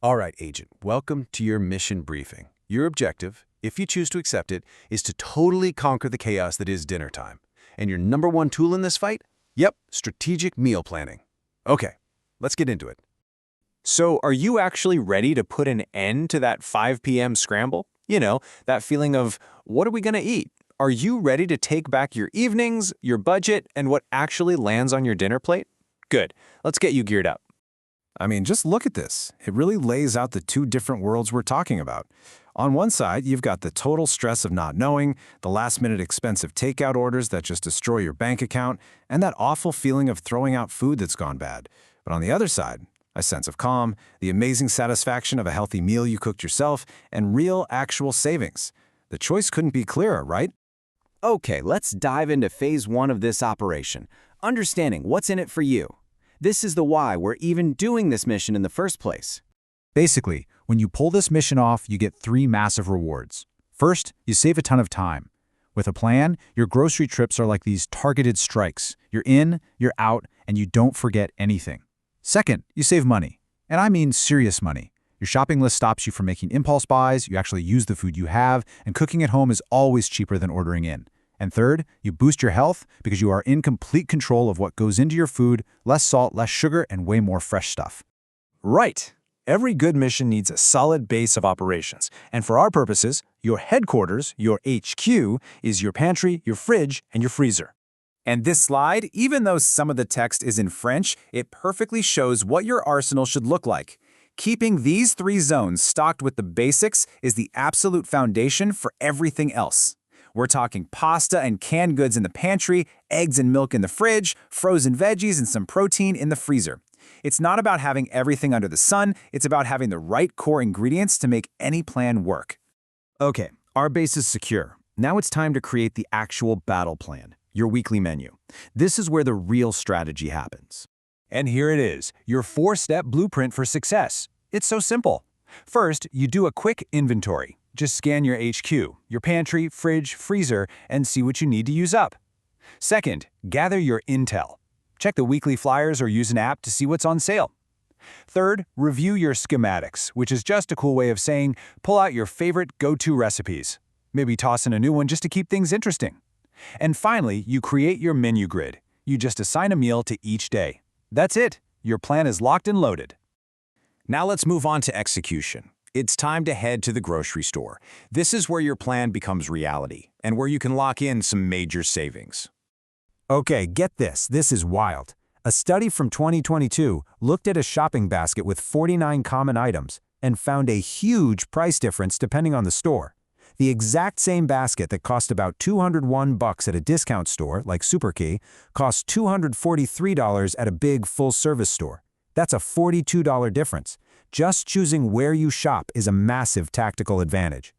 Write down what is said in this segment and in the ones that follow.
All right, Agent, welcome to your mission briefing. Your objective, if you choose to accept it, is to totally conquer the chaos that is dinner time. And your number one tool in this fight? Yep, strategic meal planning. Okay, let's get into it. So, are you actually ready to put an end to that 5 p.m. scramble? That feeling of, what are we going to eat? Are you ready to take back your evenings, your budget, and what actually lands on your dinner plate? Good. Let's get you geared up. Just look at this. It really lays out the two different worlds we're talking about. On one side, you've got the total stress of not knowing, the last-minute expensive takeout orders that just destroy your bank account, and that awful feeling of throwing out food that's gone bad. But on the other side, a sense of calm, the amazing satisfaction of a healthy meal you cooked yourself, and real, actual savings. The choice couldn't be clearer, right? Okay, let's dive into phase one of this operation, understanding what's in it for you. This is the why we're even doing this mission in the first place. Basically, when you pull this mission off, you get three massive rewards. First, you save a ton of time. With a plan, your grocery trips are like these targeted strikes. You're in, you're out, and you don't forget anything. Second, you save money. And I mean serious money. Your shopping list stops you from making impulse buys, you actually use the food you have, and cooking at home is always cheaper than ordering in. And third, you boost your health because you are in complete control of what goes into your food, less salt, less sugar, and way more fresh stuff. Right. Every good mission needs a solid base of operations. And for our purposes, your headquarters, your HQ, is your pantry, your fridge, and your freezer. And this slide, even though some of the text is in French, it perfectly shows what your arsenal should look like. Keeping these three zones stocked with the basics is the absolute foundation for everything else. We're talking pasta and canned goods in the pantry, eggs and milk in the fridge, frozen veggies and some protein in the freezer. It's not about having everything under the sun, it's about having the right core ingredients to make any plan work. Okay, our base is secure. Now it's time to create the actual battle plan, your weekly menu. This is where the real strategy happens. And here it is, your 4-step blueprint for success. It's so simple. First, you do a quick inventory. Just scan your HQ, your pantry, fridge, freezer, and see what you need to use up. Second, gather your intel. Check the weekly flyers or use an app to see what's on sale. Third, review your schematics, which is just a cool way of saying pull out your favorite go-to recipes. Maybe toss in a new one just to keep things interesting. And finally, you create your menu grid. You just assign a meal to each day. That's it. Your plan is locked and loaded. Now let's move on to execution. It's time to head to the grocery store. This is where your plan becomes reality, and where you can lock in some major savings. Okay, get this. This is wild. A study from 2022 looked at a shopping basket with 49 common items and found a huge price difference depending on the store. The exact same basket that cost about $201 at a discount store like Superkey costs $243 at a big full-service store. That's a $42 difference. Just choosing where you shop is a massive tactical advantage.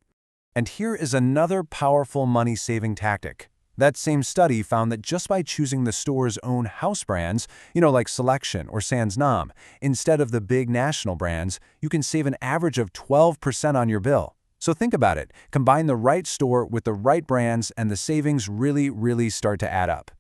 And here is another powerful money-saving tactic. That same study found that just by choosing the store's own house brands, like Selection or Sans Nom, instead of the big national brands, you can save an average of 12% on your bill. So think about it. Combine the right store with the right brands and the savings really start to add up.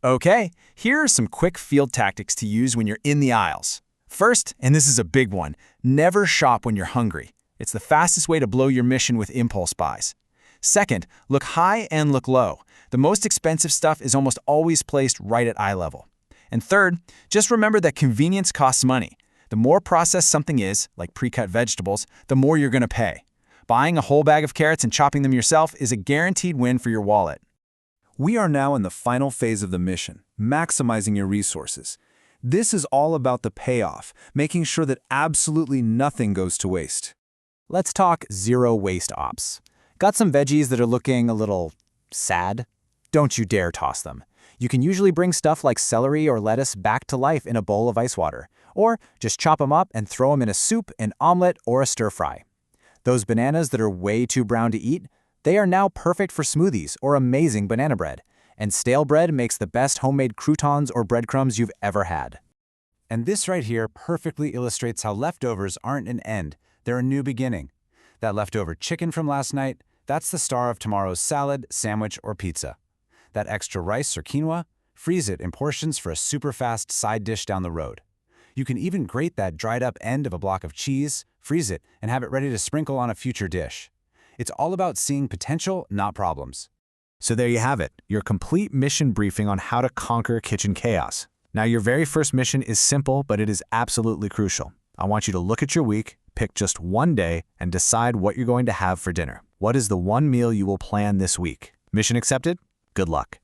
Okay, here are some quick field tactics to use when you're in the aisles. First, and this is a big one, never shop when you're hungry. It's the fastest way to blow your mission with impulse buys. Second, look high and look low. The most expensive stuff is almost always placed right at eye level. And third, just remember that convenience costs money. The more processed something is, like pre-cut vegetables, the more you're going to pay. Buying a whole bag of carrots and chopping them yourself is a guaranteed win for your wallet. We are now in the final phase of the mission, maximizing your resources. This is all about the payoff, making sure that absolutely nothing goes to waste. Let's talk zero waste ops. Got some veggies that are looking a little sad? Don't you dare toss them. You can usually bring stuff like celery or lettuce back to life in a bowl of ice water, or just chop them up and throw them in a soup, an omelet, or a stir-fry. Those bananas that are way too brown to eat, they are now perfect for smoothies or amazing banana bread. And stale bread makes the best homemade croutons or breadcrumbs you've ever had. And this right here perfectly illustrates how leftovers aren't an end, they're a new beginning. That leftover chicken from last night, that's the star of tomorrow's salad, sandwich, or pizza. That extra rice or quinoa, freeze it in portions for a super fast side dish down the road. You can even grate that dried up end of a block of cheese, freeze it, and have it ready to sprinkle on a future dish. It's all about seeing potential, not problems. So there you have it, your complete mission briefing on how to conquer kitchen chaos. Now, your very first mission is simple, but it is absolutely crucial. I want you to look at your week, pick just one day, and decide what you're going to have for dinner. What is the one meal you will plan this week? Mission accepted? Good luck.